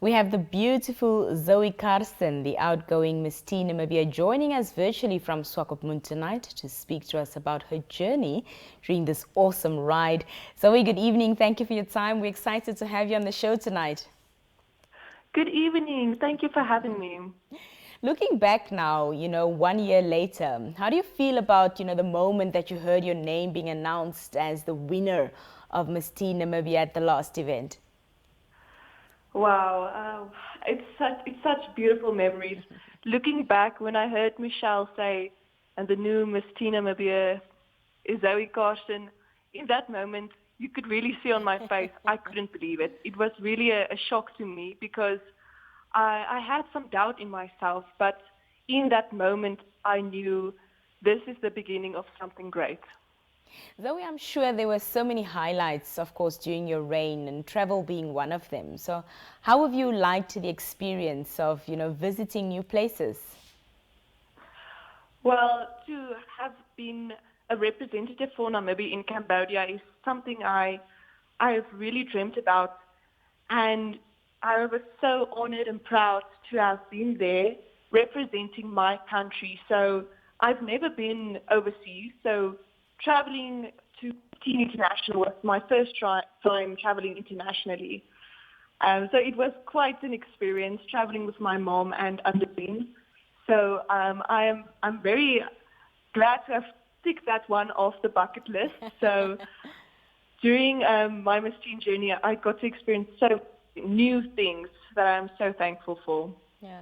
We have the beautiful Zoe Karsten, the outgoing Ms Teen Namibia, joining us virtually from Swakopmund tonight to speak to us about her journey during this awesome ride. Zoe, good evening. Thank you for your time. We're excited to have you on the show tonight. Good evening. Thank you for having me. Looking back now, 1 year later, how do you feel about, the moment that you heard your name being announced as the winner of Ms Teen Namibia at the last event? Wow, it's such beautiful memories. Looking back, when I heard Michelle say, "And the new Ms Teen Namibia is Zoe Karsten," in that moment, you could really see on my face, I couldn't believe it. It was really a shock to me because I had some doubt in myself, but in that moment, I knew this is the beginning of something great. Zoe, I'm sure there were so many highlights, of course, during your reign, and travel being one of them. So how have you liked the experience of, visiting new places? Well, to have been a representative for Namibia in Cambodia is something I've really dreamt about, and I was so honored and proud to have been there representing my country. So I've never been overseas, so traveling to Teen International was my first time traveling internationally. So it was quite an experience traveling with my mom and Underbin. So I'm very glad to have ticked that one off the bucket list. So during my Ms Teen journey, I got to experience so new things that I'm so thankful for. Yeah.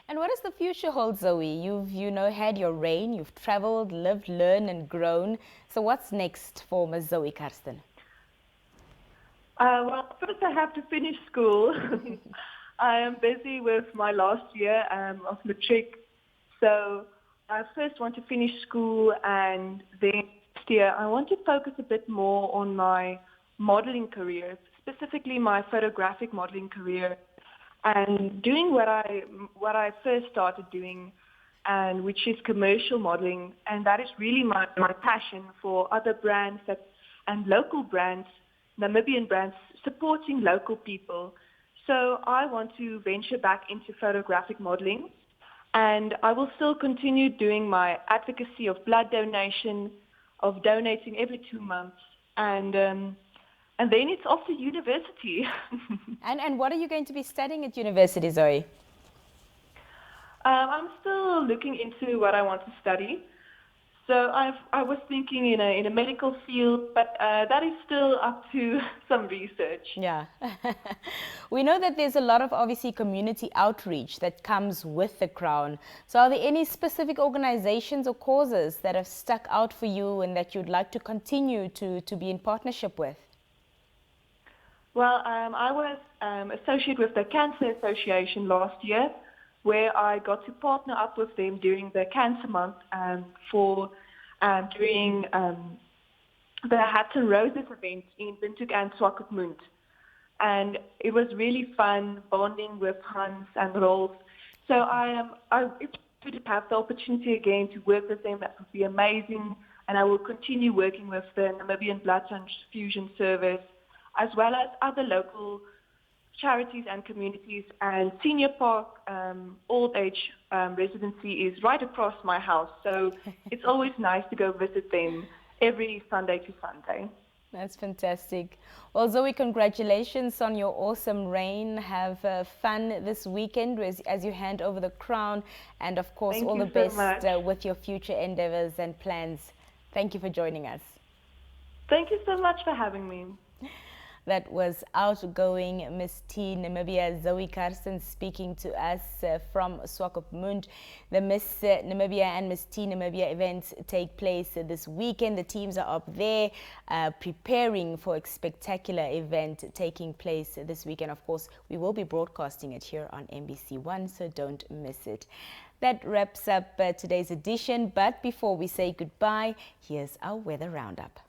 And what does the future hold, Zoe? You've, had your reign, you've traveled, lived, learned, and grown. So what's next for Ms Zoe Karsten? Well, first I have to finish school. I am busy with my last year of matric. So I first want to finish school, and then next year I want to focus a bit more on my modeling career, specifically my photographic modeling career, and doing what I first started doing, and which is commercial modeling, and that is really my passion for other brands and local brands, Namibian brands, supporting local people. So I want to venture back into photographic modeling, and I will still continue doing my advocacy of blood donation, of donating every 2 months, and then it's off to university. And what are you going to be studying at university, Zoe? I'm still looking into what I want to study. So I was thinking in a medical field, but that is still up to some research. Yeah. We know that there's a lot of, obviously, community outreach that comes with the crown. So are there any specific organizations or causes that have stuck out for you and that you'd like to continue to be in partnership with? Well, I was associated with the Cancer Association last year, where I got to partner up with them during the Cancer Month during the Hats and Roses event in Windhoek and Swakopmund. And it was really fun bonding with Hans and Rolf. So if I could have the opportunity again to work with them, that would be amazing. And I will continue working with the Namibian Blood Transfusion Service, as well as other local charities and communities. And Senior Park Old Age Residency is right across my house. So it's always nice to go visit them every Sunday to Sunday. That's fantastic. Well, Zoe, congratulations on your awesome reign. Have fun this weekend as you hand over the crown. And of course, all the best with your future endeavors and plans. Thank you for joining us. Thank you so much for having me. That was outgoing Ms Teen Namibia, Zoe Karsten, speaking to us from Swakopmund. The Ms Namibia and Ms Teen Namibia events take place this weekend. The teams are up there preparing for a spectacular event taking place this weekend. Of course, we will be broadcasting it here on MBC1, so don't miss it. That wraps up today's edition. But before we say goodbye, here's our weather roundup.